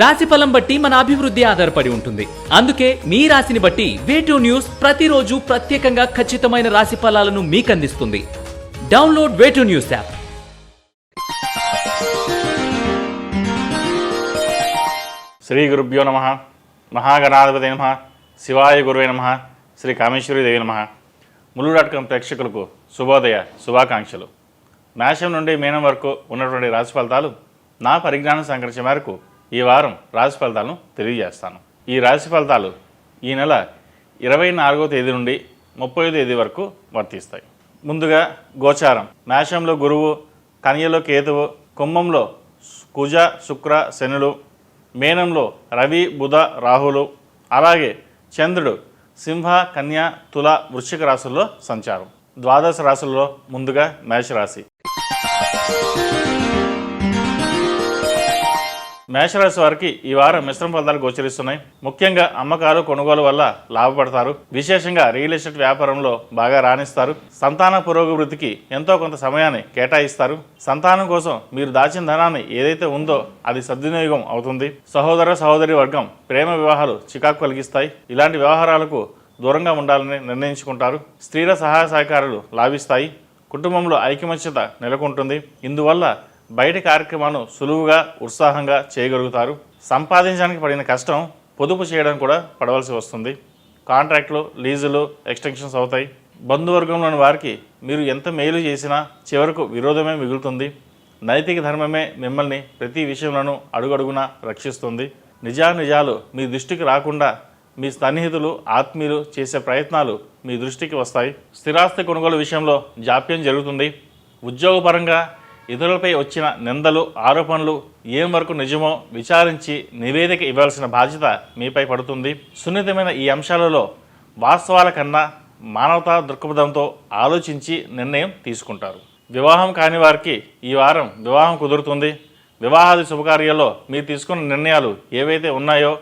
రాశిఫలం బట్టి మన అభివృద్ధి ఆధారపడి ఉంటుంది. అందుకే మీ రాశిని బట్టి వే2 న్యూస్ ప్రతిరోజు ప్రత్యేకంగా ఖచ్చితమైన రాశి ఫలాలను మీకు అందిస్తుంది. Download Way2News app. శ్రీ గురుభ్యో నమః. మహాగణాధిపతి నమః. శివాయ గురువే నమః. శ్రీ కామేశ్వరి దేవి నమః. ములుగు.com ప్రేక్షకులకు శుభోదయ శుభాకాంక్షలు. మేషం నుండి మీనం వరకు ఉన్నటువంటి రాశి ఫలితాలు నా పరిజ్ఞానం సంకరించే మేరకు ఈ వారం రాశి ఫలితాలను తెలియజేస్తాను. ఈ రాశి ఫలితాలు ఈ నెల 24వ తేదీ నుండి 30వ తేదీ వరకు వర్తిస్తాయి. ముందుగా గోచారం. మేషంలో గురువు, కన్యలో కేతువు, కుంభంలో కుజ శుక్ర శనులు, మీనంలో రవి బుధ రాహులు, అలాగే చంద్రుడు సింహ కన్య తుల వృశ్చిక రాశుల్లో సంచారం. ద్వాదశ రాశుల్లో ముందుగా మేషరాశి. మేషరాశి వారికి ఈ వారం మిశ్రమ ఫలితాలు గోచరిస్తున్నాయి. ముఖ్యంగా అమ్మకాలు కొనుగోలు వల్ల లాభపడతారు. విశేషంగా రియల్ ఎస్టేట్ వ్యాపారంలో బాగా రాణిస్తారు. సంతాన పురోగతికి ఎంతో కొంత సమయాన్ని కేటాయిస్తారు. సంతానం కోసం మీరు దాచిన ధనాన్ని ఏదైతే ఉందో అది సద్వినియోగం అవుతుంది. సహోదర సహోదరి వర్గం ప్రేమ వివాహాలు చికాకు కలిగిస్తాయి. ఇలాంటి వ్యవహారాలకు దూరంగా ఉండాలని నిర్ణయించుకుంటారు. స్త్రీల సహాయ సహకారాలు లాభిస్తాయి. కుటుంబంలో ఐకమత్యత నెలకొంటుంది. ఇందువల్ల బయట కార్యక్రమాలను సులువుగా ఉత్సాహంగా చేయగలుగుతారు. సంపాదించడానికి పడిన కష్టం పొదుపు చేయడం కూడా పడవలసి వస్తుంది. కాంట్రాక్టులు లీజులు ఎక్స్టెన్షన్స్ అవుతాయి. బంధువర్గంలోని వారికి మీరు ఎంత మేలు చేసినా చివరకు విరోధమే మిగులుతుంది. నైతిక ధర్మమే మిమ్మల్ని ప్రతి విషయంలోనూ అడుగడుగునా రక్షిస్తుంది. నిజాలు మీ దృష్టికి రాకుండా మీ సన్నిహితులు ఆత్మీయులు చేసే ప్రయత్నాలు మీ దృష్టికి వస్తాయి. స్థిరాస్తి కొనుగోలు విషయంలో జాప్యం జరుగుతుంది. ఉద్యోగపరంగా ఇతరులపై వచ్చిన నిందలు ఆరోపణలు ఏం వరకు నిజమో విచారించి నివేదిక ఇవ్వాల్సిన బాధ్యత మీపై పడుతుంది. సున్నితమైన ఈ అంశాలలో వాస్తవాల కన్నా మానవతా దృక్పథంతో ఆలోచించి నిర్ణయం తీసుకుంటారు. వివాహం కాని వారికి ఈ వారం వివాహం కుదురుతుంది. వివాహాది శుభకార్యాల్లో మీరు తీసుకున్న నిర్ణయాలు ఏవైతే ఉన్నాయో,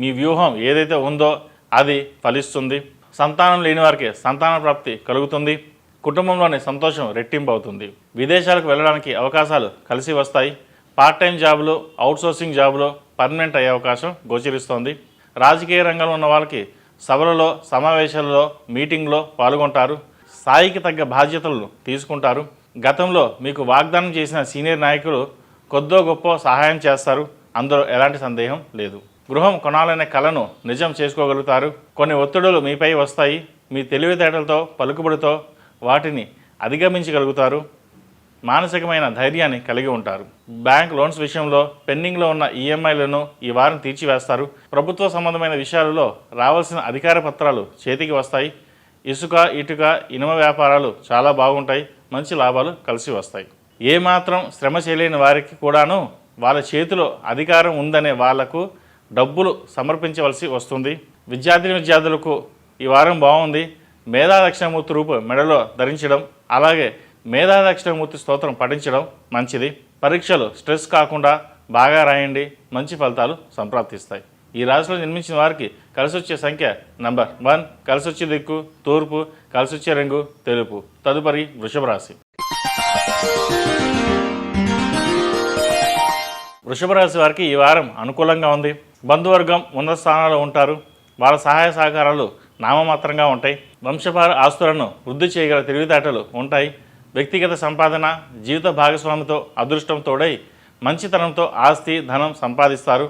మీ వ్యూహం ఏదైతే ఉందో అది ఫలిస్తుంది. సంతానం లేని వారికి సంతాన ప్రాప్తి కలుగుతుంది. కుటుంబంలోని సంతోషం రెట్టింపు అవుతుంది. విదేశాలకు వెళ్ళడానికి అవకాశాలు కలిసి వస్తాయి. పార్ట్ టైం జాబులు, అవుట్సోర్సింగ్ జాబులు పర్మనెంట్ అయ్యే అవకాశం గోచరిస్తోంది. రాజకీయ రంగంలో ఉన్న వాళ్ళకి సభలలో సమావేశాలలో మీటింగ్లో పాల్గొంటారు. స్థాయికి తగ్గ బాధ్యతలను తీసుకుంటారు. గతంలో మీకు వాగ్దానం చేసిన సీనియర్ నాయకులు కొద్దో గొప్ప సహాయం చేస్తారు. అందులో ఎలాంటి సందేహం లేదు. గృహం కొనాలనే కలను నిజం చేసుకోగలుగుతారు. కొన్ని ఒత్తిడులు మీపై వస్తాయి. మీ తెలివితేటలతో పలుకుబడితో వాటిని అధిగమించగలుగుతారు. మానసికమైన ధైర్యాన్ని కలిగి ఉంటారు. బ్యాంక్ లోన్స్ విషయంలో పెండింగ్లో ఉన్న ఈఎంఐలను ఈ వారం తీర్చివేస్తారు. ప్రభుత్వ సంబంధమైన విషయాలలో రావాల్సిన అధికార పత్రాలు చేతికి వస్తాయి. ఇసుక ఇటుక ఇనుమ వ్యాపారాలు చాలా బాగుంటాయి. మంచి లాభాలు కలిసి వస్తాయి. ఏమాత్రం శ్రమ చేయలేని వారికి కూడాను వాళ్ళ చేతిలో అధికారం ఉందనే వాళ్లకు డబ్బులు సమర్పించవలసి వస్తుంది. విద్యార్థులకు ఈ వారం బాగుంది. మేధాదక్షిణమూర్తి రూపు మెడలో ధరించడం, అలాగే మేధాదక్షిణమూర్తి స్తోత్రం పఠించడం మంచిది. పరీక్షలు స్ట్రెస్ కాకుండా బాగా రాయండి. మంచి ఫలితాలు సంప్రాప్తిస్తాయి. ఈ రాశిలో జన్మించిన వారికి కలిసొచ్చే సంఖ్య నంబర్ 1, కలిసొచ్చే దిక్కు తూర్పు, కలిసొచ్చే రంగు తెలుపు. తదుపరి వృషభ రాశి. వృషభ రాశి వారికి ఈ వారం అనుకూలంగా ఉంది. బంధువర్గం ఉన్నత స్థానాల్లో ఉంటారు. వాళ్ళ సహాయ సహకారాలు నామమాత్రంగా ఉంటాయి. వంశపార ఆస్తులను వృద్ధి చేయగల తెలివితేటలు ఉంటాయి. వ్యక్తిగత సంపాదన, జీవిత భాగస్వామితో అదృష్టం తోడై మంచితనంతో ఆస్తి ధనం సంపాదిస్తారు.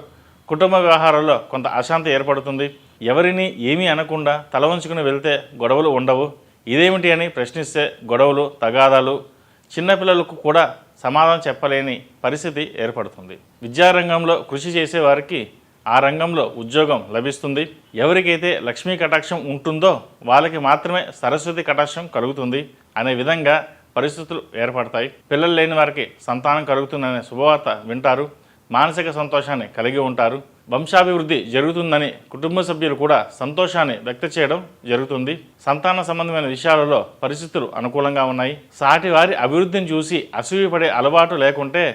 కుటుంబ వ్యవహారాల్లో కొంత అశాంతి ఏర్పడుతుంది. ఎవరిని ఏమీ అనకుండా తల వంచుకుని వెళ్తే గొడవలు ఉండవు. ఇదేమిటి అని ప్రశ్నిస్తే గొడవలు తగాదాలు. చిన్నపిల్లలకు కూడా సమాధానం చెప్పలేని పరిస్థితి ఏర్పడుతుంది. విద్యారంగంలో కృషి చేసే వారికి ఆ రంగంలో ఉద్యోగం లభిస్తుంది. ఎవరికైతే లక్ష్మీ కటాక్షం ఉంటుందో వాళ్ళకి మాత్రమే సరస్వతి కటాక్షం కలుగుతుంది అనే విధంగా పరిస్థితులు ఏర్పడతాయి. పిల్లలు లేని వారికి సంతానం కలుగుతుందనే శుభవార్త వింటారు. మానసిక సంతోషాన్ని కలిగి ఉంటారు. వంశాభివృద్ధి జరుగుతుందని కుటుంబ సభ్యులు కూడా సంతోషాన్ని వ్యక్తం చేయడం జరుగుతుంది. సంతాన సంబంధమైన విషయాలలో పరిస్థితులు అనుకూలంగా ఉన్నాయి. సాటి వారి అభివృద్ధిని చూసి అసూయపడే అలవాటు లేకుంటే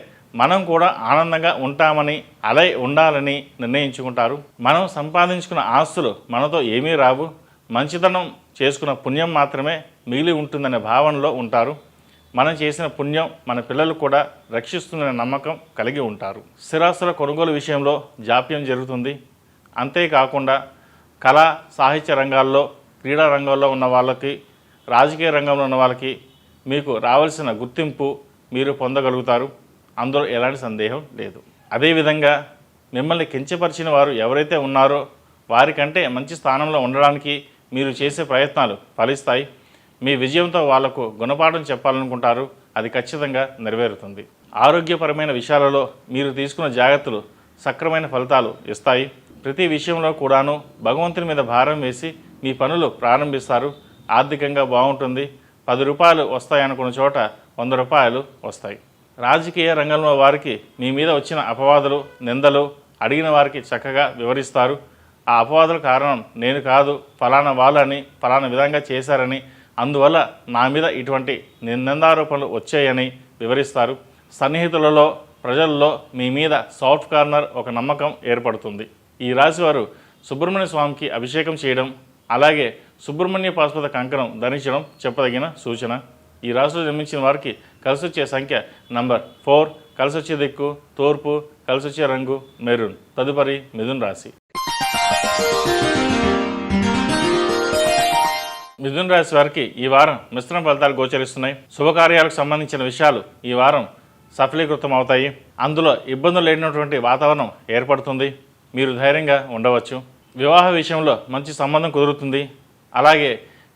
మనం కూడా ఆనందంగా ఉంటామని అలా ఉండాలని నిర్ణయించుకుంటారు. మనం సంపాదించుకున్న ఆస్తులు మనతో ఏమీ రావు. మంచితనం చేసుకున్న పుణ్యం మాత్రమే మిగిలి ఉంటుందనే భావనలో ఉంటారు. మనం చేసిన పుణ్యం మన పిల్లలు కూడా రక్షిస్తుందనే నమ్మకం కలిగి ఉంటారు. స్థిరాస్తుల కొనుగోలు విషయంలో జాప్యం జరుగుతుంది. అంతేకాకుండా కళా సాహిత్య రంగాల్లో, క్రీడా రంగంలో ఉన్న వాళ్ళకి, రాజకీయ రంగంలో ఉన్న వాళ్ళకి మీకు రావాల్సిన గుర్తింపు మీరు పొందగలుగుతారు. అందులో ఎలాంటి సందేహం లేదు. అదేవిధంగా మిమ్మల్ని కించపరిచిన వారు ఎవరైతే ఉన్నారో వారికంటే మంచి స్థానంలో ఉండడానికి మీరు చేసే ప్రయత్నాలు ఫలిస్తాయి. మీ విజయంతో వాళ్లకు గుణపాఠం చెప్పాలనుకుంటారు. అది ఖచ్చితంగా నెరవేరుతుంది. ఆరోగ్యపరమైన విషయాలలో మీరు తీసుకున్న జాగ్రత్తలు సక్రమైన ఫలితాలు ఇస్తాయి. ప్రతి విషయంలో కూడాను భగవంతుని మీద భారం వేసి మీ పనులు ప్రారంభిస్తారు. ఆర్థికంగా బాగుంటుంది. 10 రూపాయలు వస్తాయనుకున్న చోట 100 రూపాయలు వస్తాయి. రాజకీయ రంగంలో వారికి మీ మీద వచ్చిన అపవాదులు, నిందలు అడిగిన వారికి చక్కగా వివరిస్తారు. ఆ అపవాదుల కారణం నేను కాదు, ఫలానా వాళ్ళని ఫలానా విధంగా చేశారని, అందువల్ల నా మీద ఇటువంటి నిందారోపణలు వచ్చాయని వివరిస్తారు. సన్నిహితులలో, ప్రజల్లో మీ మీద సాఫ్ట్ కార్నర్ ఒక నమ్మకం ఏర్పడుతుంది. ఈ రాశివారు సుబ్రహ్మణ్య స్వామికి అభిషేకం చేయడం, అలాగే సుబ్రహ్మణ్య పాశుపత కంకణం ధరించడం చెప్పదగిన సూచన. ఈ రాశిలో జన్మించిన వారికి కలిసొచ్చే సంఖ్య నంబర్ 4, కలిసొచ్చే దిక్కు తూర్పు, కలిసొచ్చే రంగు మెరూన్. తదుపరి మిథున రాశి. మిథున రాశి వారికి ఈ వారం మిశ్రమ ఫలితాలు గోచరిస్తున్నాయి. శుభకార్యాలకు సంబంధించిన విషయాలు ఈ వారం సఫలీకృతం అవుతాయి. అందులో ఇబ్బందులు లేనటువంటి వాతావరణం ఏర్పడుతుంది. మీరు ధైర్యంగా ఉండవచ్చు. వివాహ విషయంలో మంచి సంబంధం కుదురుతుంది. అలాగే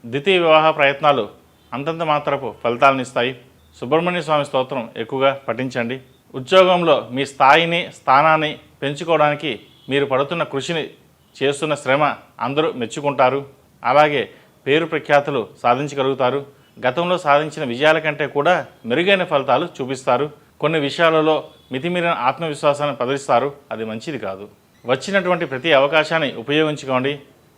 ద్వితీయ వివాహ ప్రయత్నాలు అంతంత మాత్రపు ఫలితాలను ఇస్తాయి. సుబ్రహ్మణ్య స్వామి స్తోత్రం ఎక్కువగా పఠించండి. ఉద్యోగంలో మీ స్థాయిని, స్థానాన్ని పెంచుకోవడానికి మీరు పడుతున్న కృషిని, చేస్తున్న శ్రమ అందరూ మెచ్చుకుంటారు. అలాగే పేరు ప్రఖ్యాతులు సాధించగలుగుతారు. గతంలో సాధించిన విజయాల కంటే కూడా మెరుగైన ఫలితాలు చూపిస్తారు. కొన్ని విషయాలలో మితిమీరిన ఆత్మవిశ్వాసాన్ని ప్రదర్శిస్తారు. అది మంచిది కాదు. వచ్చినటువంటి ప్రతి అవకాశాన్ని ఉపయోగించుకోండి.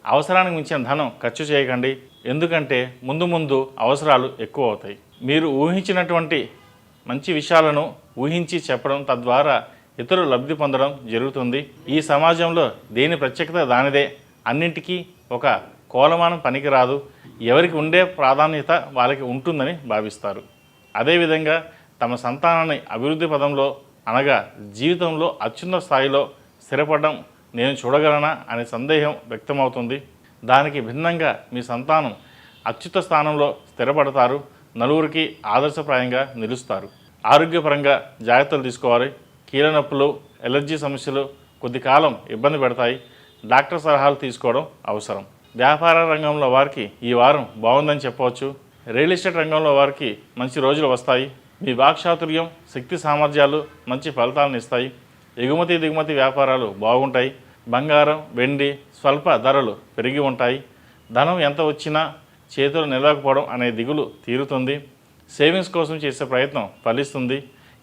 అవసరానికి మించిన ధనం ఖర్చు చేయకండి. ఎందుకంటే ముందు ముందు అవసరాలు ఎక్కువ అవుతాయి. మీరు ఊహించినటువంటి మంచి విషయాలను ఊహించి చెప్పడం, తద్వారా ఇతరులు లబ్ధి పొందడం జరుగుతుంది. ఈ సమాజంలో దేని ప్రత్యేకత దానిదే. అన్నింటికీ ఒక కోలమానం పనికిరాదు. ఎవరికి ఉండే ప్రాధాన్యత వాళ్ళకి ఉంటుందని భావిస్తారు. అదేవిధంగా తమ సంతానాన్ని అభివృద్ధి పదంలో, అనగా జీవితంలో అత్యున్నత స్థాయిలో స్థిరపడడం నేను చూడగలనా అనే సందేహం వ్యక్తమవుతుంది. దానికి భిన్నంగా మీ సంతానం అత్యున్నత స్థానంలో స్థిరపడతారు. నలుగురికి ఆదర్శప్రాయంగా నిలుస్తారు. ఆరోగ్యపరంగా జాగ్రత్తలు తీసుకోవాలి. కీళ్ళ నొప్పులు, ఎలర్జీ సమస్యలు కొద్ది కాలం ఇబ్బంది పెడతాయి. డాక్టర్ సలహాలు తీసుకోవడం అవసరం. వ్యాపార రంగంలో వారికి ఈ వారం బాగుందని చెప్పవచ్చు. రియల్ ఎస్టేట్ రంగంలో వారికి మంచి రోజులు వస్తాయి. మీ వాక్చాతుర్యం, శక్తి సామర్థ్యాలు మంచి ఫలితాలను ఇస్తాయి. ఎగుమతి దిగుమతి వ్యాపారాలు బాగుంటాయి. బంగారం, వెండి స్వల్ప ధరలు పెరిగి ఉంటాయి. ధనం ఎంత వచ్చినా చేతులు నిలవకపోవడం అనే దిగులు తీరుతుంది. సేవింగ్స్ కోసం చేసే ప్రయత్నం ఫలిస్తుంది.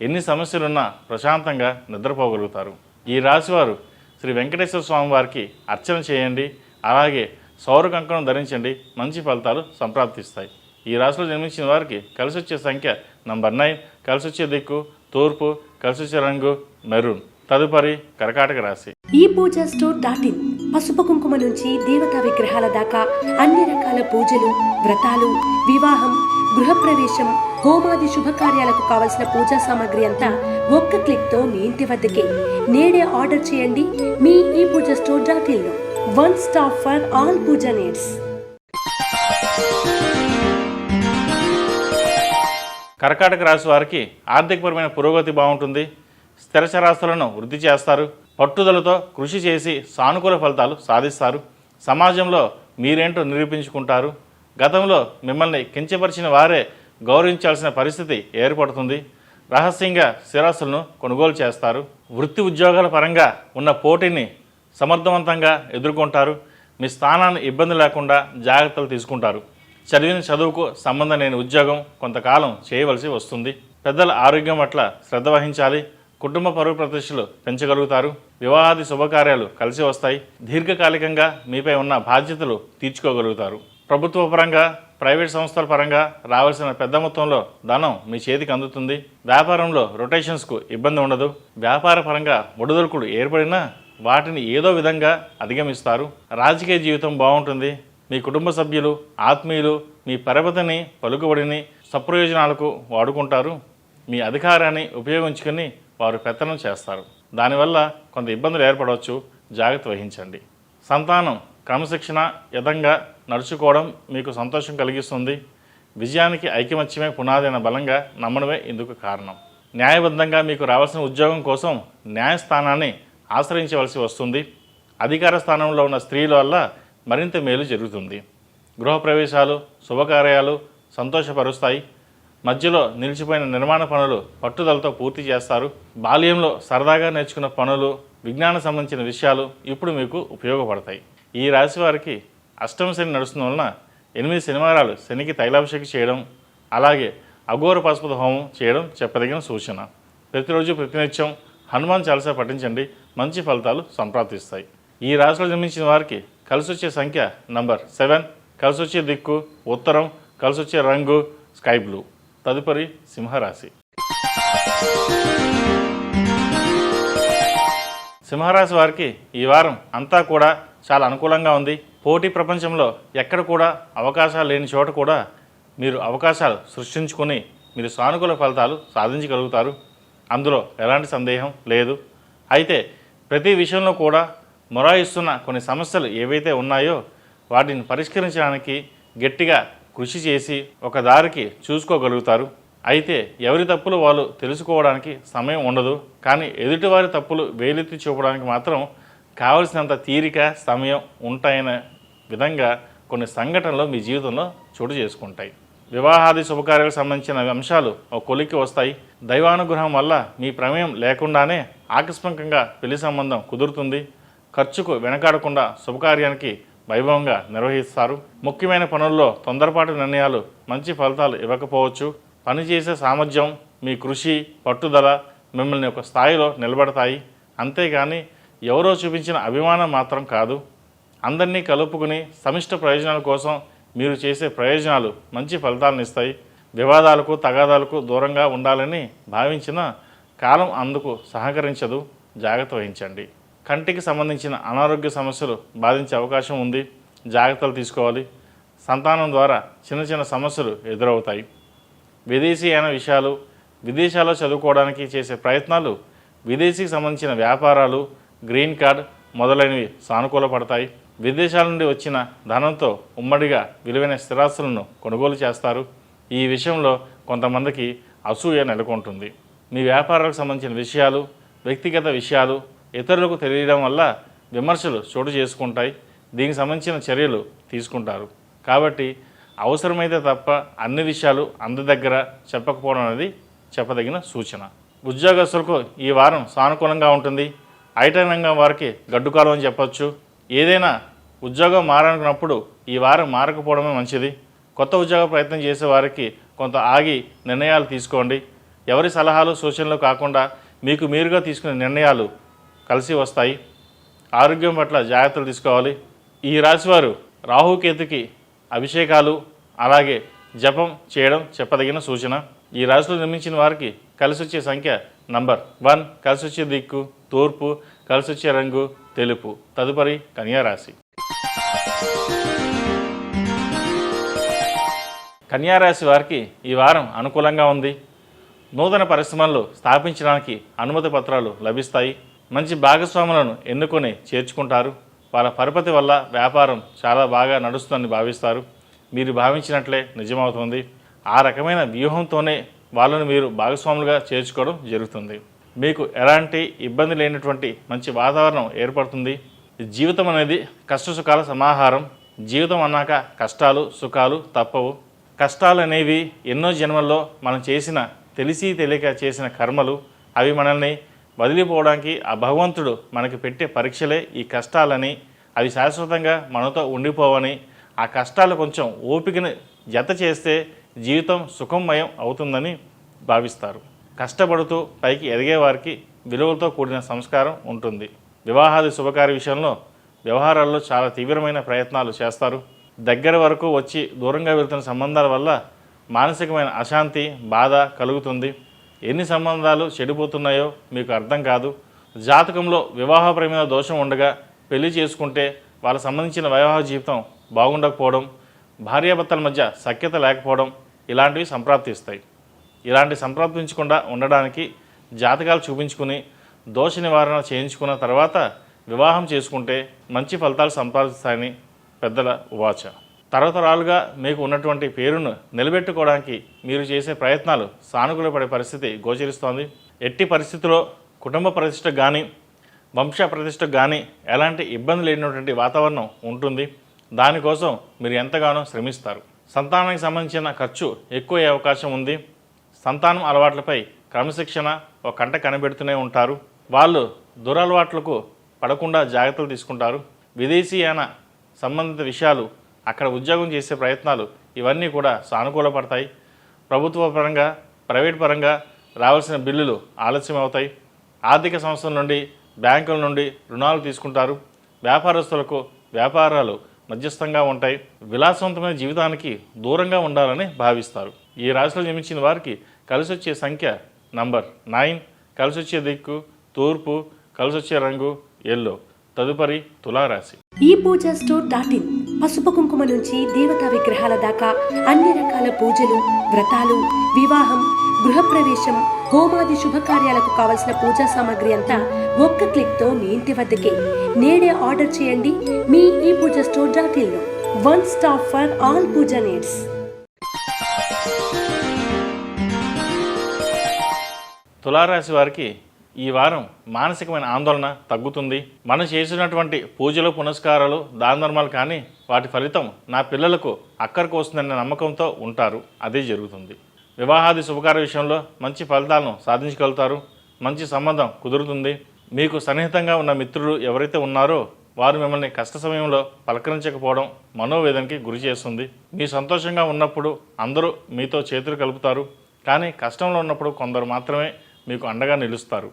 ఎన్ని సమస్యలున్నా ప్రశాంతంగా నిద్రపోగలుగుతారు. ఈ రాశివారు శ్రీ వెంకటేశ్వర స్వామి వారికి అర్చన చేయండి. అలాగే సౌర కంకణం ధరించండి. మంచి ఫలితాలు సంప్రాప్తిస్తాయి. ఈ రాశిలో జన్మించిన వారికి కలిసొచ్చే సంఖ్య నంబర్ 9, కలిసొచ్చే దిక్కు తూర్పు, కలిసొచ్చే రంగు మెరూన్. తదుపరి కర్కాటక రాశి. ఈ పూజా స్టోర్ .in పసుపు కుంకుమ నుంచి దేవతా విగ్రహాల దాకా అన్ని రకాల పూజలు, వ్రతాలు, వివాహం, గృహప్రవేశం, హోమాది శుభకార్యాలకు కావలసిన పూజా సామాగ్రి అంతా ఒక్క క్లిక్తో మీ ఇంటి వద్దకే. నేడే ఆర్డర్ చేయండి మీ ఈ పూజా స్టోర్ .in లో. One stop for all puja needs. కర్కాటక రాశి వారికి ఆర్థికపరమైన పురోగతి బాగుంటుంది. స్థిరచరాస్తులను వృద్ధి చేస్తారు. పట్టుదలతో కృషి చేసి సానుకూల ఫలితాలు సాధిస్తారు. సమాజంలో మీరేంటో నిరూపించుకుంటారు. గతంలో మిమ్మల్ని కించపరిచిన వారే గౌరవించాల్సిన పరిస్థితి ఏర్పడుతుంది. రహస్యంగా స్థిరాస్తులను కొనుగోలు చేస్తారు. వృత్తి ఉద్యోగాల పరంగా ఉన్న పోటీని సమర్థవంతంగా ఎదుర్కొంటారు. మీ స్థానాన్ని ఇబ్బంది లేకుండా జాగ్రత్తలు తీసుకుంటారు. చదివిన చదువుకు సంబంధం లేని ఉద్యోగం కొంతకాలం చేయవలసి వస్తుంది. పెద్దల ఆరోగ్యం పట్ల శ్రద్ధ వహించాలి. కుటుంబ పరువు ప్రతిష్టలు పెంచగలుగుతారు. వివాహాది శుభకార్యాలు కలిసి వస్తాయి. దీర్ఘకాలికంగా మీపై ఉన్న బాధ్యతలు తీర్చుకోగలుగుతారు. ప్రభుత్వ పరంగా, ప్రైవేట్ సంస్థల పరంగా రావాల్సిన పెద్ద మొత్తంలో ధనం మీ చేతికి అందుతుంది. వ్యాపారంలో రొటేషన్స్కు ఇబ్బంది ఉండదు. వ్యాపార పరంగా ఒడిదుడుకులు ఏర్పడినా వాటిని ఏదో విధంగా అధిగమిస్తారు. రాజకీయ జీవితం బాగుంటుంది. మీ కుటుంబ సభ్యులు, ఆత్మీయులు మీ పరపతిని, పలుకుబడిని, సప్రయోజనాలకు వాడుకుంటారు. మీ అధికారాన్ని ఉపయోగించుకొని వారు పెత్తనం చేస్తారు. దానివల్ల కొంత ఇబ్బందులు ఏర్పడవచ్చు, జాగ్రత్త వహించండి. సంతానం క్రమశిక్షణ యథంగా నడుచుకోవడం మీకు సంతోషం కలిగిస్తుంది. విజయానికి ఐకమత్యమే పునాది అన్న బలంగా నమ్మడమే ఇందుకు కారణం. న్యాయబద్ధంగా మీకు రావాల్సిన ఉద్యోగం కోసం న్యాయస్థానాన్ని ఆశ్రయించవలసి వస్తుంది. అధికార స్థానంలో ఉన్న స్త్రీల వల్ల మరింత మేలు జరుగుతుంది. గృహప్రవేశాలు, శుభకార్యాలు సంతోషపరుస్తాయి. మధ్యలో నిలిచిపోయిన నిర్మాణ పనులు పట్టుదలతో పూర్తి చేస్తారు. బాల్యంలో సరదాగా నేర్చుకున్న పనులు, విజ్ఞానం సంబంధించిన విషయాలు ఇప్పుడు మీకు ఉపయోగపడతాయి. ఈ రాశి వారికి అష్టమ శని నడుస్తున్న వలన 8 శనివారాలు శనికి తైలాభిషేకం చేయడం, అలాగే అఘోర పశుపతి హోమం చేయడం చెప్పదగిన సూచన. ప్రతిరోజు ప్రతినిత్యం హనుమాన్ చాలీసా పఠించండి, మంచి ఫలితాలు సంప్రాప్తిస్తాయి. ఈ రాశిలో జన్మించిన వారికి కలిసొచ్చే సంఖ్య నంబర్ 7, కలిసొచ్చే దిక్కు ఉత్తరం, కలిసొచ్చే రంగు స్కై బ్లూ. తదుపరి సింహరాశి. సింహరాశి వారికి ఈ వారం అంతా కూడా చాలా అనుకూలంగా ఉంది. పోటీ ప్రపంచంలో ఎక్కడ కూడా అవకాశాలు లేని చోట కూడా మీరు అవకాశాలు సృష్టించుకొని మీరు సానుకూల ఫలితాలు సాధించగలుగుతారు. అందులో ఎలాంటి సందేహం లేదు. అయితే ప్రతి విషయంలో కూడా మొరాయిస్తున్న కొన్ని సమస్యలు ఏవైతే ఉన్నాయో వాటిని పరిష్కరించడానికి గట్టిగా కృషి చేసి ఒక దారికి చూసుకోగలుగుతారు. అయితే ఎవరి తప్పులు వాళ్ళు తెలుసుకోవడానికి సమయం ఉండదు. కానీ ఎదుటివారి తప్పులు వేలెత్తి చూపడానికి మాత్రం కావలసినంత తీరిక, సమయం ఉంటాయనే విధంగా కొన్ని సంఘటనలు మీ జీవితంలో చోటు చేసుకుంటాయి. వివాహాది శుభకార్యాలకు సంబంధించిన అంశాలు ఒక కొలిక్కి వస్తాయి. దైవానుగ్రహం వల్ల మీ ప్రమేయం లేకుండానే ఆకస్మికంగా పెళ్లి సంబంధం కుదురుతుంది. ఖర్చుకు వెనకాడకుండా శుభకార్యానికి వైభవంగా నిర్వహిస్తారు. ముఖ్యమైన పనుల్లో తొందరపాటు నిర్ణయాలు మంచి ఫలితాలు ఇవ్వకపోవచ్చు. పనిచేసే సామర్థ్యం, మీ కృషి, పట్టుదల మిమ్మల్ని ఒక స్థాయిలో నిలబడతాయి. అంతేగాని ఎవరో చూపించిన అభిమానం మాత్రం కాదు. అందరినీ కలుపుకుని సమిష్ట ప్రయోజనాల కోసం మీరు చేసే ప్రయోజనాలు మంచి ఫలితాలను ఇస్తాయి. వివాదాలకు, తగాదాలకు దూరంగా ఉండాలని భావించిన కాలం అందుకు సహకరించదు. జాగ్రత్త వహించండి. కంటికి సంబంధించిన అనారోగ్య సమస్యలు బాధించే అవకాశం ఉంది. జాగ్రత్తలు తీసుకోవాలి. సంతానం ద్వారా చిన్న చిన్న సమస్యలు ఎదురవుతాయి. విదేశీ అయిన విషయాలు, విదేశాల్లో చదువుకోవడానికి చేసే ప్రయత్నాలు, విదేశీకి సంబంధించిన వ్యాపారాలు, గ్రీన్ కార్డ్ మొదలైనవి సానుకూలపడతాయి. విదేశాల నుండి వచ్చిన ధనంతో ఉమ్మడిగా విలువైన స్థిరాస్తులను కొనుగోలు చేస్తారు. ఈ విషయంలో కొంతమందికి అసూయ నెలకొంటుంది. మీ వ్యాపారాలకు సంబంధించిన విషయాలు, వ్యక్తిగత విషయాలు ఇతరులకు తెలియడం వల్ల విమర్శలు చోటు చేసుకుంటాయి. దీనికి సంబంధించిన చర్యలు తీసుకుంటారు. కాబట్టి అవసరమైతే తప్ప అన్ని విషయాలు అందరి దగ్గర చెప్పకపోవడం అనేది చెప్పదగిన సూచన. ఉద్యోగస్తులకు ఈ వారం సానుకూలంగా ఉంటుంది. ఐటీ రంగం వారికి గడ్డుకాలం అని చెప్పొచ్చు. ఏదైనా ఉద్యోగం మారాలనుకున్నప్పుడు ఈ వారం మారకపోవడమే మంచిది. కొత్త ఉద్యోగ ప్రయత్నం చేసే వారికి కొంత ఆగి నిర్ణయాలు తీసుకోండి. ఎవరి సలహాలు, సూచనలు కాకుండా మీకు మీరుగా తీసుకునే నిర్ణయాలు కలిసి వస్తాయి. ఆరోగ్యం పట్ల జాగ్రత్తలు తీసుకోవాలి. ఈ రాశివారు రాహుకేతుకి అభిషేకాలు అలాగే జపం చేయడం చెప్పదగిన సూచన. ఈ రాశిలో నిర్మించిన వారికి కలిసి వచ్చే సంఖ్య నంబర్ 1, కలిసి వచ్చే దిక్కు తూర్పు, కలిసి వచ్చే రంగు తెలుపు. తదుపరి కన్యారాశి. కన్యారాశి వారికి ఈ వారం అనుకూలంగా ఉంది. నూతన పరిశ్రమలు స్థాపించడానికి అనుమతి పత్రాలు లభిస్తాయి. మంచి భాగస్వాములను ఎన్నుకొని చేర్చుకుంటారు. వాళ్ళ పరపతి వల్ల వ్యాపారం చాలా బాగా నడుస్తుందని భావిస్తారు. మీరు భావించినట్లే నిజమవుతుంది. ఆ రకమైన వ్యూహంతోనే వాళ్ళను మీరు భాగస్వాములుగా చేర్చుకోవడం జరుగుతుంది. మీకు ఎలాంటి ఇబ్బంది లేనటువంటి మంచి వాతావరణం ఏర్పడుతుంది. జీవితం అనేది కష్టసుఖాల సమాహారం. జీవితం అన్నాక కష్టాలు, సుఖాలు తప్పవు. కష్టాలు అనేవి ఎన్నో జన్మల్లో మనం చేసిన, తెలిసి తెలియక చేసిన కర్మలు. అవి మనల్ని వదిలిపోవడానికి ఆ భగవంతుడు మనకి పెట్టే పరీక్షలే ఈ కష్టాలని. అవి శాశ్వతంగా మనతో ఉండిపోవని, ఆ కష్టాలు కొంచెం ఓపికని జత చేస్తే జీవితం సుఖమయం అవుతుందని భావిస్తారు. కష్టపడుతూ పైకి ఎదిగే వారికి విలువలతో కూడిన సంస్కారం ఉంటుంది. వివాహాది శుభకార్య విషయంలో వ్యవహారాల్లో చాలా తీవ్రమైన ప్రయత్నాలు చేస్తారు. దగ్గర వరకు వచ్చి దూరంగా వెళ్తున్న సంబంధాల వల్ల మానసికమైన అశాంతి, బాధ కలుగుతుంది. ఎన్ని సంబంధాలు చెడిపోతున్నాయో మీకు అర్థం కాదు. జాతకంలో వివాహపరమైన దోషం ఉండగా పెళ్లి చేసుకుంటే వాళ్ళ సంబంధించిన వివాహ జీవితం బాగుండకపోవడం, భార్యాభర్తల మధ్య సఖ్యత లేకపోవడం ఇలాంటివి సంప్రాప్తిస్తాయి. ఇలాంటి సంప్రాప్తించకుండా ఉండడానికి జాతకాలు చూపించుకుని దోష నివారణ చేయించుకున్న తర్వాత వివాహం చేసుకుంటే మంచి ఫలితాలు సంపాదిస్తాయని పెద్దల ఉవాచ. తరతరాలుగా మీకు ఉన్నటువంటి పేరును నిలబెట్టుకోవడానికి మీరు చేసే ప్రయత్నాలు సానుకూలపడే పరిస్థితి గోచరిస్తోంది. ఎట్టి పరిస్థితుల్లో కుటుంబ ప్రతిష్టకు కానీ వంశ ప్రతిష్టకు కానీ ఎలాంటి ఇబ్బంది లేనటువంటి వాతావరణం ఉంటుంది. దానికోసం మీరు ఎంతగానో శ్రమిస్తారు. సంతానానికి సంబంధించిన ఖర్చు ఎక్కువ అయ్యే అవకాశం ఉంది. సంతానం అలవాట్లపై క్రమశిక్షణ ఒక కంట కనిపెడుతూనే ఉంటారు. వాళ్ళు దురలవాట్లకు పడకుండా జాగ్రత్తలు తీసుకుంటారు. విదేశీయాన సంబంధిత విషయాలు, అక్కడ ఉద్యోగం చేసే ప్రయత్నాలు ఇవన్నీ కూడా సానుకూలపడతాయి. ప్రభుత్వ పరంగా ప్రైవేట్ పరంగా రావాల్సిన బిల్లులు ఆలస్యం అవుతాయి. ఆర్థిక సంస్థల నుండి బ్యాంకుల నుండి రుణాలు తీసుకుంటారు. వ్యాపారస్తులకు వ్యాపారాలు మధ్యస్థంగా ఉంటాయి. విలాసవంతమైన జీవితానికి దూరంగా ఉండాలని భావిస్తారు. ఈ రాశిలో జన్మించిన వారికి కలిసి వచ్చే సంఖ్య నంబర్ 9, కలిసి వచ్చే దిక్కు తూర్పు, కలిసి వచ్చే రంగు ఎల్లో. తదుపరి తులారాశి. ఈ పూజా స్టోర్ .in పసుపు కుంకుమ నుంచి దేవతా విగ్రహాల దాకా అన్ని రకాల పూజలు, వ్రతాలు, వివాహం, గృహప్రవేశం, హోమాది శుభకార్యాలకు కావలసిన పూజా సామాగ్రి అంతా ఒక్క క్లిక్తో మీ ఇంటి వద్దకే. నేడే ఆర్డర్ చేయండి మీ ఈ పూజా స్టోర్ .in లో. One stop for all puja needs. తులారాశి వారికి ఈ వారం మానసికమైన ఆందోళన తగ్గుతుంది. మనం చేసినటువంటి పూజలు, పునస్కారాలు, దాన ధర్మాలు కానీ వాటి ఫలితం నా పిల్లలకు అక్కరకు వస్తుందనే నమ్మకంతో ఉంటారు. అదే జరుగుతుంది. వివాహాది శుభకార్య విషయంలో మంచి ఫలితాలను సాధించగలుగుతారు. మంచి సంబంధం కుదురుతుంది. మీకు సన్నిహితంగా ఉన్న మిత్రులు ఎవరైతే ఉన్నారో వారు మిమ్మల్ని కష్ట సమయంలో పలకరించకపోవడం మనోవేదనకి గురి చేస్తుంది. మీ సంతోషంగా ఉన్నప్పుడు అందరూ మీతో చేతులు కలుపుతారు. కానీ కష్టంలో ఉన్నప్పుడు కొందరు మాత్రమే మీకు అండగా నిలుస్తారు.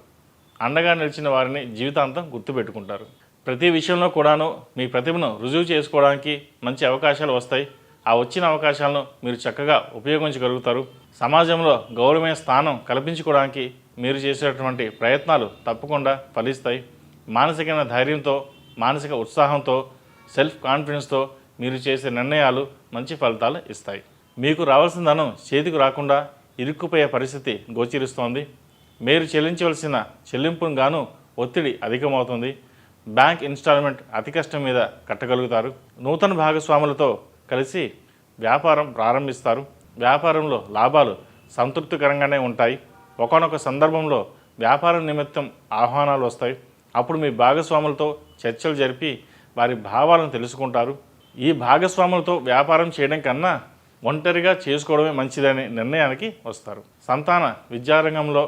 అండగా నిలిచిన వారిని జీవితాంతం గుర్తుపెట్టుకుంటారు. ప్రతి విషయంలో కూడాను మీ ప్రతిభను రుజువు చేసుకోవడానికి మంచి అవకాశాలు వస్తాయి. ఆ వచ్చిన అవకాశాలను మీరు చక్కగా ఉపయోగించగలుగుతారు. సమాజంలో గౌరవమైన స్థానం కల్పించుకోవడానికి మీరు చేసేటువంటి ప్రయత్నాలు తప్పకుండా ఫలిస్తాయి. మానసికమైన ధైర్యంతో, మానసిక ఉత్సాహంతో, సెల్ఫ్ కాన్ఫిడెన్స్తో మీరు చేసే నిర్ణయాలు మంచి ఫలితాలు ఇస్తాయి. మీకు రావాల్సిన ధనం చేతికి రాకుండా ఇరుక్కుపోయే పరిస్థితి గోచరిస్తోంది. మీరు చెల్లించవలసిన చెల్లింపును గాను ఒత్తిడి అధికమవుతుంది. బ్యాంక్ ఇన్స్టాల్మెంట్ అతి కష్టం మీద కట్టగలుగుతారు. నూతన భాగస్వాములతో కలిసి వ్యాపారం ప్రారంభిస్తారు. వ్యాపారంలో లాభాలు సంతృప్తికరంగానే ఉంటాయి. ఒకానొక సందర్భంలో వ్యాపారం నిమిత్తం ఆహ్వానాలు వస్తాయి. అప్పుడు మీ భాగస్వాములతో చర్చలు జరిపి వారి భావాలను తెలుసుకుంటారు. ఈ భాగస్వాములతో వ్యాపారం చేయడం కన్నా ఒంటరిగా చేసుకోవడమే మంచిదనే నిర్ణయానికి వస్తారు. సంతాన విద్యారంగంలో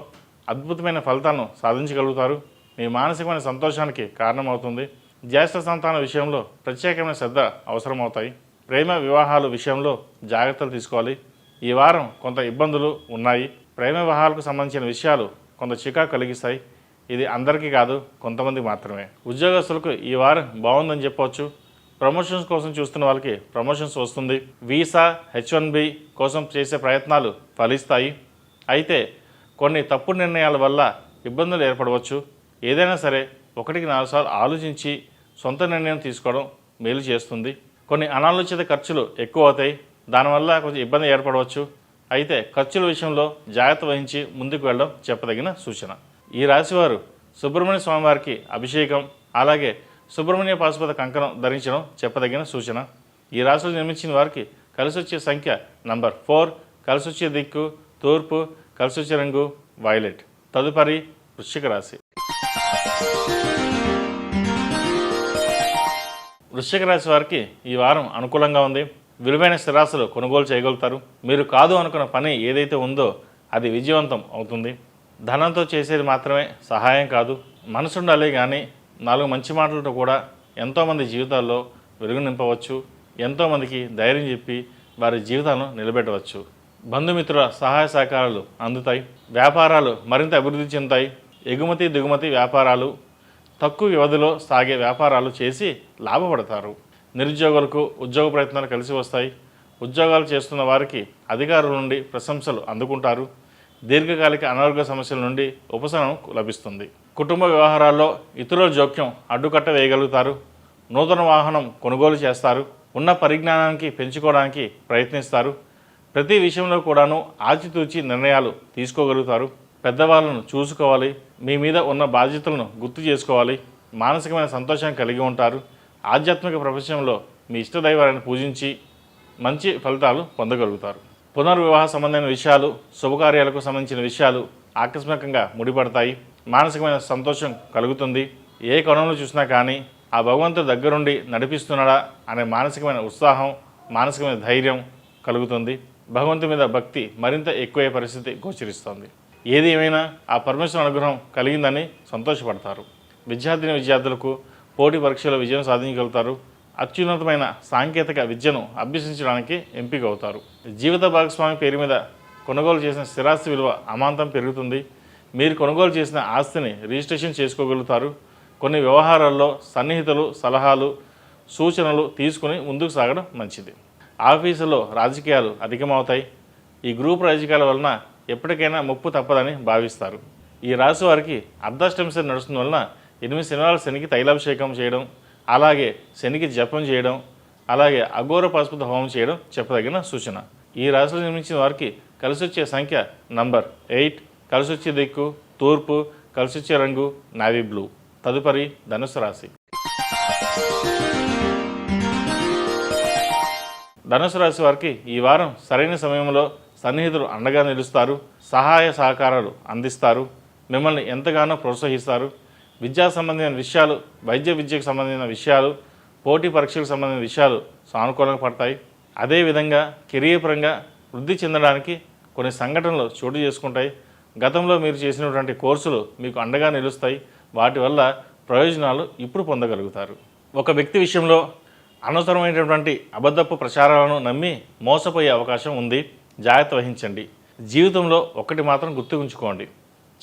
అద్భుతమైన ఫలితాలను సాధించగలుగుతారు. మీ మానసికమైన సంతోషానికి కారణమవుతుంది. జ్యేష్ఠ సంతాన విషయంలో ప్రత్యేకమైన శ్రద్ధ అవసరమవుతాయి. ప్రేమ వివాహాల విషయంలో జాగ్రత్తలు తీసుకోవాలి. ఈ వారం కొంత ఇబ్బందులు ఉన్నాయి. ప్రేమ వివాహాలకు సంబంధించిన విషయాలు కొంత చికాకు కలిగిస్తాయి. ఇది అందరికీ కాదు, కొంతమంది మాత్రమే. ఉద్యోగస్తులకు ఈ వారం బాగుందని చెప్పవచ్చు. ప్రమోషన్స్ కోసం చూస్తున్న వాళ్ళకి ప్రమోషన్స్ వస్తుంది. వీసా, H1B కోసం చేసే ప్రయత్నాలు ఫలిస్తాయి. అయితే కొన్ని తప్పుడు నిర్ణయాల వల్ల ఇబ్బందులు ఏర్పడవచ్చు. ఏదైనా సరే 1-4 సార్లు ఆలోచించి సొంత నిర్ణయం తీసుకోవడం మేలు చేస్తుంది. కొన్ని అనాలోచిత ఖర్చులు ఎక్కువ అవుతాయి. దానివల్ల కొంచెం ఇబ్బంది ఏర్పడవచ్చు. అయితే ఖర్చుల విషయంలో జాగ్రత్త వహించి ముందుకు వెళ్ళడం చెప్పదగిన సూచన. ఈ రాశివారు సుబ్రహ్మణ్య స్వామివారికి అభిషేకం, అలాగే సుబ్రహ్మణ్య పాశుపత కంకణం ధరించడం చెప్పదగిన సూచన. ఈ రాశిలో జన్మించిన వారికి కలిసి వచ్చే సంఖ్య నంబర్ 4, కలిసి వచ్చే దిక్కు తూర్పు, కలిసి వచ్చే రంగు వైలెట్. తదుపరి వృశ్చిక రాశి. వృశ్చిక రాశి వారికి ఈ వారం అనుకూలంగా ఉంది. విలువైన స్థిరాస్తులు కొనుగోలు చేయగలుగుతారు. మీరు కాదు అనుకున్న పని ఏదైతే ఉందో అది విజయవంతం అవుతుంది. ధనంతో చేసేది మాత్రమే సహాయం కాదు, మనసుండాలి. కానీ 4 మంచి మాటలతో కూడా ఎంతోమంది జీవితాల్లో వెలుగు నింపవచ్చు. ఎంతోమందికి ధైర్యం చెప్పి వారి జీవితాలను నిలబెట్టవచ్చు. బంధుమిత్రుల సహాయ సహకారాలు అందుతాయి. వ్యాపారాలు మరింత అభివృద్ధి చెందుతాయి. ఎగుమతి దిగుమతి వ్యాపారాలు, తక్కువ వ్యవధిలో సాగే వ్యాపారాలు చేసి లాభపడతారు. నిరుద్యోగులకు ఉద్యోగ ప్రయత్నాలు కలిసి వస్తాయి. ఉద్యోగాలు చేస్తున్న వారికి అధికారుల నుండి ప్రశంసలు అందుకుంటారు. దీర్ఘకాలిక అనారోగ్య సమస్యల నుండి ఉపశమనం లభిస్తుంది. కుటుంబ వ్యవహారాల్లో ఇతరుల జోక్యం అడ్డుకట్ట వేయగలుగుతారు. నూతన వాహనం కొనుగోలు చేస్తారు. ఉన్న పరిజ్ఞానానికి పెంచుకోవడానికి ప్రయత్నిస్తారు. ప్రతి విషయంలో కూడాను ఆచితూచి నిర్ణయాలు తీసుకోగలుగుతారు. పెద్దవాళ్ళను చూసుకోవాలి, మీ మీద ఉన్న బాధ్యతలను గుర్తు చేసుకోవాలి, మానసికమైన సంతోషం కలిగి ఉంటారు. ఆధ్యాత్మిక ప్రపంచంలో మీ ఇష్టదైవాన్ని పూజించి మంచి ఫలితాలు పొందగలుగుతారు. పునర్వివాహ సంబంధమైన విషయాలు, శుభకార్యాలకు సంబంధించిన విషయాలు ఆకస్మికంగా ముడిపడతాయి. మానసికమైన సంతోషం కలుగుతుంది. ఏ కోణంలో చూసినా కానీ ఆ భగవంతుడి దగ్గరుండి నడిపిస్తున్నాడా అనే మానసికమైన ఉత్సాహం, మానసికమైన ధైర్యం కలుగుతుంది. భగవంతుడి మీద భక్తి మరింత ఎక్కువయ్యే పరిస్థితి గోచరిస్తుంది. ఏది ఏమైనా ఆ పరమేశ్వరుని అనుగ్రహం కలిగిందని సంతోషపడతారు. విద్యార్థులకు పోటీ పరీక్షలో విజయం సాధించగలుగుతారు. అత్యున్నతమైన సాంకేతిక విద్యను అభ్యసించడానికి ఎంపిక అవుతారు. జీవిత భాగస్వామి పేరు మీద కొనుగోలు చేసిన స్థిరాస్తి విలువ అమాంతం పెరుగుతుంది. మీరు కొనుగోలు చేసిన ఆస్తిని రిజిస్ట్రేషన్ చేసుకోగలుగుతారు. కొన్ని వ్యవహారాల్లో సన్నిహితులు సలహాలు, సూచనలు తీసుకుని ముందుకు సాగడం మంచిది. ఆఫీసులో రాజకీయాలు అధికమవుతాయి. ఈ గ్రూప్ రాజకీయాల వలన ఎప్పటికైనా ముప్పు తప్పదని భావిస్తారు. ఈ రాశి వారికి అర్ధాష్టమి శని నడుస్తున్న వలన 8 శనివారాల శనికి తైలాభిషేకం చేయడం, అలాగే శనికి జపం చేయడం, అలాగే అఘోర పాశుపత హోమం చేయడం చెప్పదగిన సూచన. ఈ రాశిలో నిర్మించిన వారికి కలిసి వచ్చే సంఖ్య నంబర్ 8, కలిసి వచ్చే దిక్కు తూర్పు, కలిసి వచ్చే రంగు నావీ బ్లూ. తదుపరి ధనుసు రాశి. ధనుసు రాశి వారికి ఈ వారం సరైన సమయంలో సన్నిహితులు అండగా నిలుస్తారు. సహాయ సహకారాలు అందిస్తారు. మిమ్మల్ని ఎంతగానో ప్రోత్సహిస్తారు. విద్యా సంబంధించిన విషయాలు, వైద్య విద్యకు సంబంధించిన విషయాలు, పోటీ పరీక్షలకు సంబంధించిన విషయాలు సానుకూలంగా పడతాయి. అదేవిధంగా కెరీర్ పరంగా వృద్ధి చెందడానికి కొన్ని సంఘటనలు చోటు చేసుకుంటాయి. గతంలో మీరు చేసినటువంటి కోర్సులు మీకు అండగా నిలుస్తాయి. వాటి వల్ల ప్రయోజనాలు ఇప్పుడు పొందగలుగుతారు. ఒక వ్యక్తి విషయంలో అనవసరమైనటువంటి అబద్ధపు ప్రచారాలను నమ్మి మోసపోయే అవకాశం ఉంది. జాగ్రత్త వహించండి. జీవితంలో ఒకటి మాత్రం గుర్తుంచుకోండి,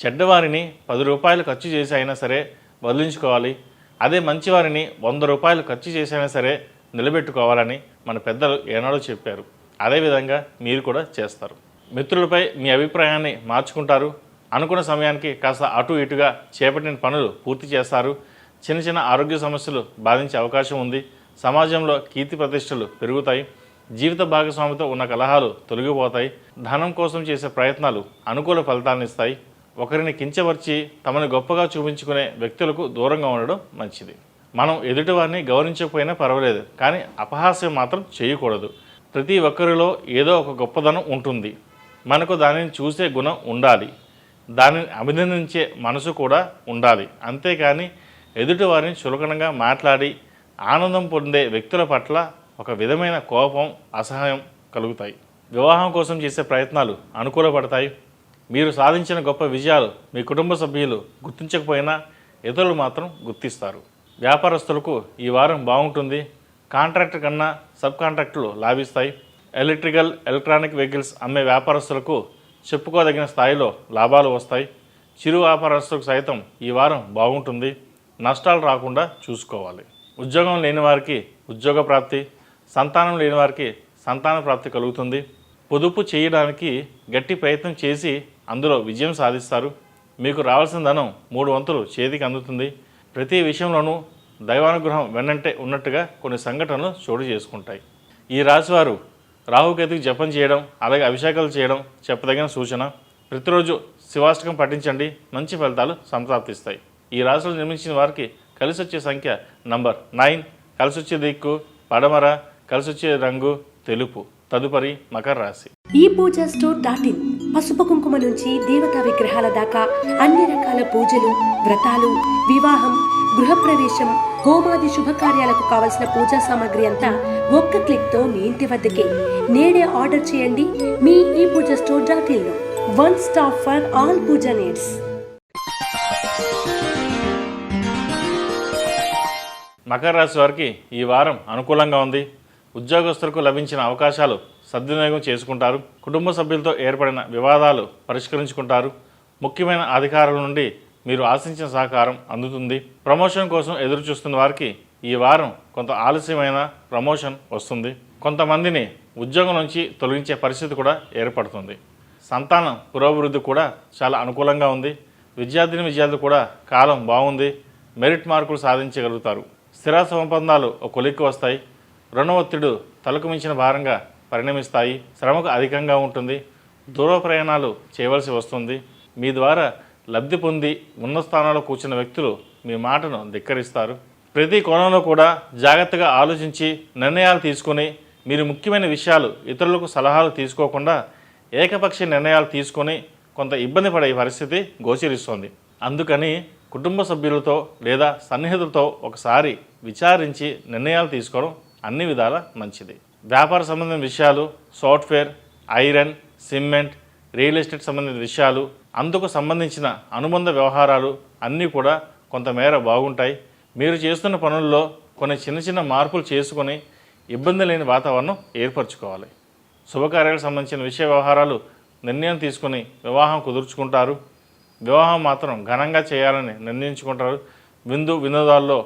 చెడ్డవారిని 10 రూపాయలు ఖర్చు చేసి అయినా సరే వదిలించుకోవాలి. అదే మంచివారిని 100 రూపాయలు ఖర్చు చేసి అయినా సరే నిలబెట్టుకోవాలని మన పెద్దలు ఏనాడో చెప్పారు. అదేవిధంగా మీరు కూడా చేస్తారు. మిత్రులపై మీ అభిప్రాయాన్ని మార్చుకుంటారు. అనుకున్న సమయానికి కాస్త అటు ఇటుగా చేపట్టిన పనులు పూర్తి చేస్తారు. చిన్న చిన్న ఆరోగ్య సమస్యలు బాధించే అవకాశం ఉంది. సమాజంలో కీర్తి ప్రతిష్టలు పెరుగుతాయి. జీవిత భాగస్వామితో ఉన్న కలహాలు తొలగిపోతాయి. ధనం కోసం చేసే ప్రయత్నాలు అనుకూల ఫలితాలను ఇస్తాయి. ఒకరిని కించపరిచి తమను గొప్పగా చూపించుకునే వ్యక్తులకు దూరంగా ఉండడం మంచిది. మనం ఎదుటివారిని గౌరవించకపోయినా పర్వాలేదు, కానీ అపహాస్యం మాత్రం చేయకూడదు. ప్రతి ఒక్కరిలో ఏదో ఒక గొప్పదనం ఉంటుంది. మనకు దానిని చూసే గుణం ఉండాలి. దానిని అభినందించే మనసు కూడా ఉండాలి. అంతేకాని ఎదుటివారిని చులకనగా మాట్లాడి ఆనందం పొందే వ్యక్తుల పట్ల ఒక విధమైన కోపం, అసహ్యం కలుగుతాయి. వివాహం కోసం చేసే ప్రయత్నాలు అనుకూలపడతాయి. మీరు సాధించిన గొప్ప విజయాలు మీ కుటుంబ సభ్యులు గుర్తించకపోయినా ఇతరులు మాత్రం గుర్తిస్తారు. వ్యాపారస్తులకు ఈ వారం బాగుంటుంది. కాంట్రాక్టర్ కన్నా సబ్ కాంట్రాక్టులు లాభిస్తాయి. ఎలక్ట్రికల్, ఎలక్ట్రానిక్ వెహికల్స్ అమ్మే వ్యాపారస్తులకు చెప్పుకోదగిన స్థాయిలో లాభాలు వస్తాయి. చిరు వ్యాపారస్తులకు సైతం ఈ వారం బాగుంటుంది. నష్టాలు రాకుండా చూసుకోవాలి. ఉద్యోగం లేని వారికి ఉద్యోగ ప్రాప్తి, సంతానం లేని వారికి సంతాన ప్రాప్తి కలుగుతుంది. పొదుపు చేయడానికి గట్టి ప్రయత్నం చేసి అందులో విజయం సాధిస్తారు. మీకు రావాల్సిన ధనం 3 వంతులు చేతికి అందుతుంది. ప్రతి విషయంలోనూ దైవానుగ్రహం వెన్నంటే ఉన్నట్టుగా కొన్ని సంఘటనలు చోటు చేసుకుంటాయి. ఈ రాశివారు రాహుకేతుకి జపం చేయడం, అలాగే అభిషేకాలు చేయడం చెప్పదగిన సూచన. ప్రతిరోజు శివాష్టకం పఠించండి, మంచి ఫలితాలు సంప్రాప్తిస్తాయి. ఈ రాశిలో నిర్మించిన వారికి కలిసి వచ్చే సంఖ్య నంబర్ 9, కలిసి వచ్చే దిక్కు పడమర, కలిసి వచ్చే రంగు తెలుపు. తదుపరి మకర రాశి. ఈ పూజా స్టోర్.in పసుపు కుంకుమ నుంచి దేవతా విగ్రహాల దాకా అన్ని రకాల పూజలు, వ్రతాలు, వివాహం, గృహప్రవేశం, హోమాది శుభకార్యాలకు కావలసిన పూజా సామాగ్రి అంతా ఒక్క క్లిక్ తో మీ ఇంటి వద్దకే. నేడే ఆర్డర్ చేయండి మీ ఈ పూజా స్టోర్.in లో. One stop for all puja needs. మకర రాశి వారికి ఈ వారం అనుకూలంగా ఉంది. ఉద్యోగస్తులకు లభించిన అవకాశాలు సద్వినియోగం చేసుకుంటారు. కుటుంబ సభ్యులతో ఏర్పడిన వివాదాలు పరిష్కరించుకుంటారు. ముఖ్యమైన అధికారుల నుండి మీరు ఆశించిన సహకారం అందుతుంది. ప్రమోషన్ కోసం ఎదురు చూస్తున్న వారికి ఈ వారం కొంత ఆలస్యమైన ప్రమోషన్ వస్తుంది. కొంతమందిని ఉద్యోగం నుంచి తొలగించే పరిస్థితి కూడా ఏర్పడుతుంది. సంతానం పురోభివృద్ధి కూడా చాలా అనుకూలంగా ఉంది. విద్యార్థులు కూడా కాలం బాగుంది. మెరిట్ మార్కులు సాధించగలుగుతారు. స్థిర సంబంధాలు ఒక కొలిక్కి వస్తాయి. రుణ ఒత్తిడి తలకు మించిన భారంగా పరిణమిస్తాయి. శ్రమకు అధికంగా ఉంటుంది. దూర ప్రయాణాలు చేయవలసి వస్తుంది. మీ ద్వారా లబ్ధి పొంది ఉన్న స్థానాల్లో కూర్చున్న వ్యక్తులు మీ మాటను ధిక్కరిస్తారు. ప్రతి కోణంలో కూడా జాగ్రత్తగా ఆలోచించి నిర్ణయాలు తీసుకొని మీరు ముఖ్యమైన విషయాలు ఇతరులకు సలహాలు తీసుకోకుండా ఏకపక్ష నిర్ణయాలు తీసుకొని కొంత ఇబ్బంది పడే పరిస్థితి గోచరిస్తోంది. అందుకని కుటుంబ సభ్యులతో లేదా సన్నిహితులతో ఒకసారి విచారించి నిర్ణయాలు తీసుకోవడం అన్ని విధాల మంచిది. వ్యాపార సంబంధించిన విషయాలు, software, iron, cement, real estate సంబంధించిన విషయాలు, అందుకు సంబంధించిన అనుబంధ వ్యవహారాలు అన్నీ కూడా కొంతమేర బాగుంటాయి. మీరు చేస్తున్న పనుల్లో కొన్ని చిన్న చిన్న మార్పులు చేసుకొని ఇబ్బంది లేని వాతావరణం ఏర్పరచుకోవాలి. శుభకార్యాలకు సంబంధించిన విషయ వ్యవహారాలు నిర్ణయం తీసుకుని వివాహం కుదుర్చుకుంటారు. వివాహం మాత్రం ఘనంగా చేయాలని నిర్ణయించుకుంటారు. వినోదాల్లో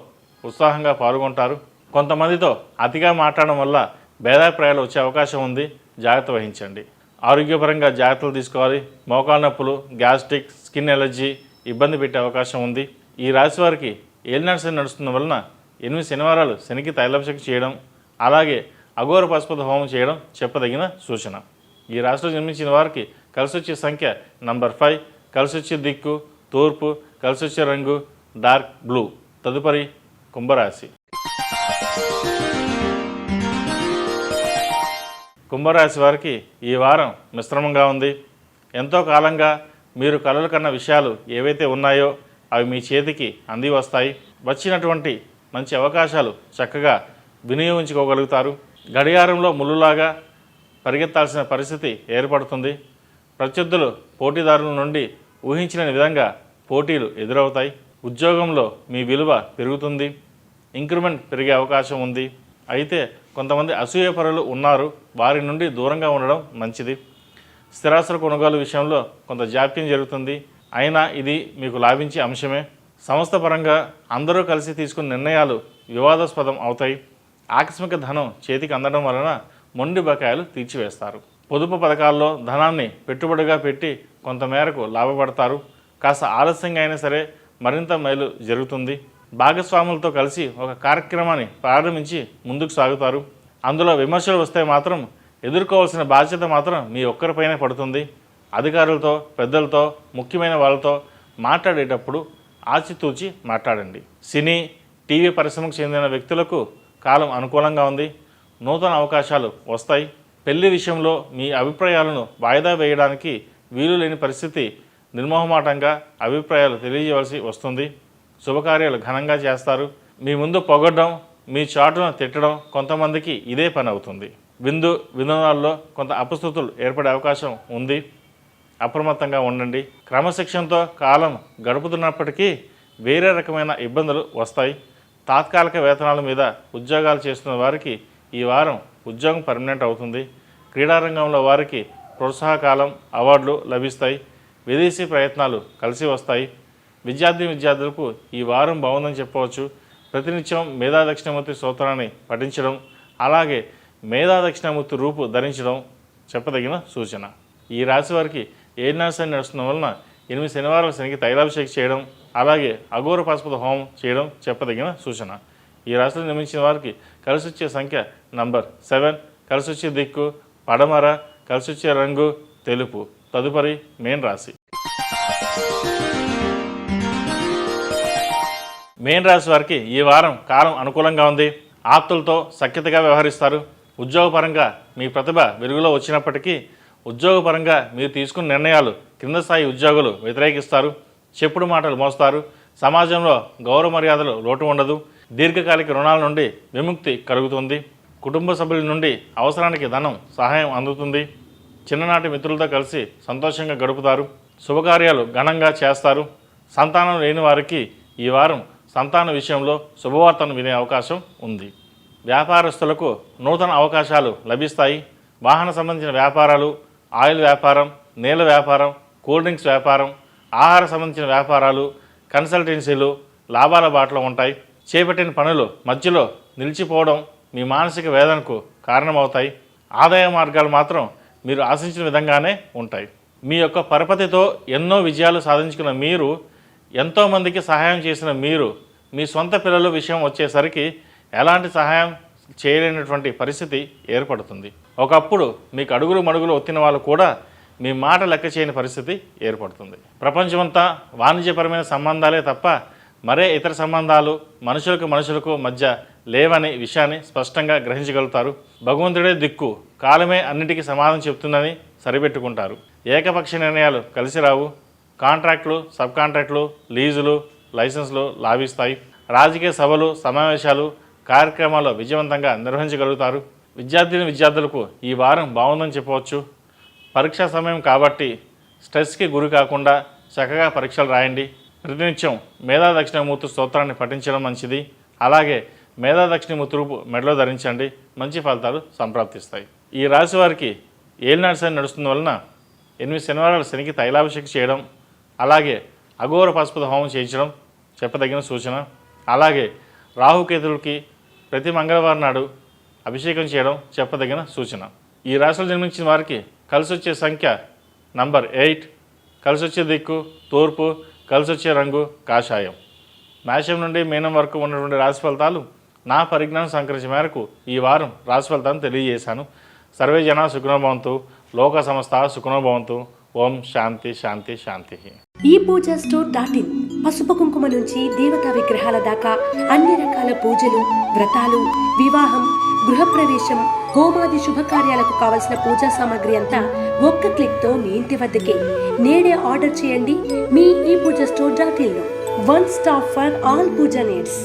ఉత్సాహంగా పాల్గొంటారు. కొంతమందితో అతిగా మాట్లాడడం వల్ల భేదాభిప్రాయాలు వచ్చే అవకాశం ఉంది. జాగ్రత్త వహించండి. ఆరోగ్యపరంగా జాగ్రత్తలు తీసుకోవాలి. మోకాళ్ళ నొప్పులు, గ్యాస్ట్రిక్, స్కిన్ ఎలర్జీ ఇబ్బంది పెట్టే అవకాశం ఉంది. ఈ రాశి వారికి ఏలినాటి శని నడుస్తున్న వలన 8 శనివారాలు శనికి తైలాభిషేకం చేయడం, అలాగే అఘోర పశుపత హోమం చేయడం చెప్పదగిన సూచన. ఈ రాశిలో జన్మించిన వారికి కలిసి వచ్చే సంఖ్య నంబర్ 5, కలిసి వచ్చే దిక్కు తూర్పు, కలిసి వచ్చే రంగు డార్క్ బ్లూ. తదుపరి కుంభరాశి. కుంభరాశి వారికి ఈ వారం మిశ్రమంగా ఉంది. ఎంతో కాలంగా మీరు కలలు కన్న విషయాలు ఏవైతే ఉన్నాయో అవి మీ చేతికి అంది వస్తాయి. వచ్చినటువంటి మంచి అవకాశాలు చక్కగా వినియోగించుకోగలుగుతారు. గడియారంలో ముళ్ళులాగా పరిగెత్తాల్సిన పరిస్థితి ఏర్పడుతుంది. ప్రత్యర్థులు పోటీదారుల నుండి ఊహించిన విధంగా పోటీలు ఎదురవుతాయి. ఉద్యోగంలో మీ విలువ పెరుగుతుంది. ఇంక్రిమెంట్ పెరిగే అవకాశం ఉంది. అయితే కొంతమంది అసూయపరులు ఉన్నారు. వారి నుండి దూరంగా ఉండడం మంచిది. స్థిరాస్తుల కొనుగోలు విషయంలో కొంత జాప్యం జరుగుతుంది. అయినా ఇది మీకు లాభించే అంశమే. సంస్థ పరంగా అందరూ కలిసి తీసుకున్న నిర్ణయాలు వివాదాస్పదం అవుతాయి. ఆకస్మిక ధనం చేతికి అందడం వలన మొండి బకాయిలు తీర్చివేస్తారు. పొదుపు పథకాల్లో ధనాన్ని పెట్టుబడిగా పెట్టి కొంతమేరకు లాభపడతారు. కాస్త ఆలస్యంగా అయినా సరే మరింత మేలు జరుగుతుంది. భాగస్వాములతో కలిసి ఒక కార్యక్రమాన్ని ప్రారంభించి ముందుకు సాగుతారు. అందులో విమర్శలు వస్తే మాత్రం ఎదుర్కోవాల్సిన బాధ్యత మాత్రం మీ ఒక్కరిపైనే పడుతుంది. అధికారులతో, పెద్దలతో, ముఖ్యమైన వాళ్ళతో మాట్లాడేటప్పుడు ఆచితూచి మాట్లాడండి. సినీ, టీవీ పరిశ్రమకు చెందిన వ్యక్తులకు కాలం అనుకూలంగా ఉంది. నూతన అవకాశాలు వస్తాయి. పెళ్లి విషయంలో మీ అభిప్రాయాలను వాయిదా వేయడానికి వీలు లేని పరిస్థితి. నిర్మోహమాటంగా అభిప్రాయాలు తెలియజేయవలసి వస్తుంది. శుభకార్యాలు ఘనంగా చేస్తారు. మీ ముందు పొగడ్డం, మీ చాటును తిట్టడం కొంతమందికి ఇదే పని అవుతుంది. వినోదాల్లో కొంత అపస్థితులు ఏర్పడే అవకాశం ఉంది. అప్రమత్తంగా ఉండండి. క్రమశిక్షణతో కాలం గడుపుతున్నప్పటికీ వేరే రకమైన ఇబ్బందులు వస్తాయి. తాత్కాలిక వేతనాల మీద ఉద్యోగాలు చేస్తున్న వారికి ఈ వారం ఉద్యోగం పర్మనెంట్ అవుతుంది. క్రీడారంగంలో వారికి ప్రోత్సాహకాలం, అవార్డులు లభిస్తాయి. విదేశీ ప్రయత్నాలు కలిసి వస్తాయి. విద్యార్థులకు ఈ వారం బాగుందని చెప్పవచ్చు. ప్రతినిత్యం మేధా దక్షిణామూర్తి స్తోత్రాన్ని పఠించడం, అలాగే మేధా దక్షిణామూర్తి రూపు ధరించడం చెప్పదగిన సూచన. ఈ రాశి వారికి ఏలినాటి శని నడుస్తున్న వలన 8 శనివారాల శనికి తైలాభిషేకం చేయడం, అలాగే అఘోర పశుపత హోమం చేయడం చెప్పదగిన సూచన. ఈ రాశిలో నిర్మించిన వారికి కలిసి వచ్చే సంఖ్య నంబర్ 7, కలిసి వచ్చే దిక్కు పడమర, కలిసి వచ్చే రంగు తెలుపు. తదుపరి మేన్ రాశి. మేన్ రాశి వారికి ఈ వారం కాలం అనుకూలంగా ఉంది. ఆప్తులతో సఖ్యతగా వ్యవహరిస్తారు. ఉద్యోగపరంగా మీ ప్రతిభ వెలుగులో వచ్చినప్పటికీ ఉద్యోగపరంగా మీరు తీసుకున్న నిర్ణయాలు కింద స్థాయి ఉద్యోగులు వ్యతిరేకిస్తారు. చెప్పుడు మాటలు మోస్తారు. సమాజంలో గౌరవ మర్యాదలు లోటు ఉండదు. దీర్ఘకాలిక రుణాల నుండి విముక్తి కలుగుతుంది. కుటుంబ సభ్యుల నుండి అవసరానికి ధనం సహాయం అందుతుంది. చిన్ననాటి మిత్రులతో కలిసి సంతోషంగా గడుపుతారు. శుభకార్యాలు ఘనంగా చేస్తారు. సంతానం లేని వారికి ఈ వారం సంతాన విషయంలో శుభవార్తను వినే అవకాశం ఉంది. వ్యాపారస్తులకు నూతన అవకాశాలు లభిస్తాయి. వాహన సంబంధించిన వ్యాపారాలు, ఆయిల్ వ్యాపారం, నీళ్ళ వ్యాపారం, కూల్ డ్రింక్స్ వ్యాపారం, ఆహార సంబంధించిన వ్యాపారాలు, కన్సల్టెన్సీలు లాభాల బాటలో ఉంటాయి. చేపట్టిన పనులు మధ్యలో నిలిచిపోవడం మీ మానసిక వేదనకు కారణమవుతాయి. ఆదాయ మార్గాలు మాత్రం మీరు ఆశించిన విధంగానే ఉంటాయి. మీ యొక్క పరపతితో ఎన్నో విజయాలు సాధించుకున్న మీరు, ఎంతోమందికి సహాయం చేసిన మీరు, మీ సొంత పిల్లల విషయం వచ్చేసరికి ఎలాంటి సహాయం చేయలేనటువంటి పరిస్థితి ఏర్పడుతుంది. ఒకప్పుడు మీకు అడుగులు మడుగులు ఒత్తిన వాళ్ళు కూడా మీ మాట లెక్క చేయని పరిస్థితి ఏర్పడుతుంది. ప్రపంచమంతా వాణిజ్యపరమైన సంబంధాలే తప్ప మరే ఇతర సంబంధాలు మనుషులకు మధ్య లేవనే విషయాన్ని స్పష్టంగా గ్రహించగలుగుతారు. భగవంతుడే దిక్కు, కాలమే అన్నిటికీ సమాధానం చెప్తుందని సరిపెట్టుకుంటారు. ఏకపక్ష నిర్ణయాలు కలిసి రావు. కాంట్రాక్టులు, సబ్ కాంట్రాక్టులు, లీజులు, లైసెన్సులు లాభిస్తాయి. రాజకీయ సభలు, సమావేశాలు, కార్యక్రమాలు విజయవంతంగా నిర్వహించగలుగుతారు. విద్యార్థులకు ఈ వారం బాగుందని చెప్పవచ్చు. పరీక్షా సమయం కాబట్టి స్ట్రెస్కి గురి కాకుండా చక్కగా పరీక్షలు రాయండి. ప్రతినిత్యం మేధా దక్షిణామూర్తి స్తోత్రాన్ని పఠించడం మంచిది. అలాగే మేధా దక్షిణామూర్తి రూపు మెడలో ధరించండి. మంచి ఫలితాలు సంప్రాప్తిస్తాయి. ఈ రాశి వారికి ఏలినాటి శని నడుస్తున్న వలన 8 శనివారాలు శనికి తైలాభిషేకం చేయడం, అలాగే అఘోర పశుపతి హోమం చేయించడం చెప్పదగిన సూచన. అలాగే రాహుకేతులకి ప్రతి మంగళవారం నాడు అభిషేకం చేయడం చెప్పదగిన సూచన. ఈ రాశిలో జన్మించిన వారికి కలిసి వచ్చే సంఖ్య నంబర్ 8, కలిసి వచ్చే దిక్కు తూర్పు, కలిసి వచ్చే రంగు కాషాయం. మేషం నుండి మీనం వరకు ఉన్నటువంటి రాశి ఫలితాలు నా పరిజ్ఞానం సంకరించిన మేరకు ఈ వారం రాశి ఫలితాలను తెలియజేశాను. సర్వే జన సుఖినో భవంతు, లోక సమస్త సుఖినో భవంతు. ఓం శాంతి శాంతి శాంతి. ఈ పూజా స్టోర్ .in పసుపు కుంకుమ నుంచి దేవతా విగ్రహాల దాకా అన్ని రకాల పూజలు, వ్రతాలు, వివాహం, గృహప్రవేశం, హోమాది శుభకార్యాలకు కావలసిన పూజా సామాగ్రి అంతా ఒక్క క్లిక్తో మీ ఇంటి వద్దకే. నేడే ఆర్డర్ చేయండి మీ ఈ పూజా స్టోర్ .in లో. One stop for all puja needs.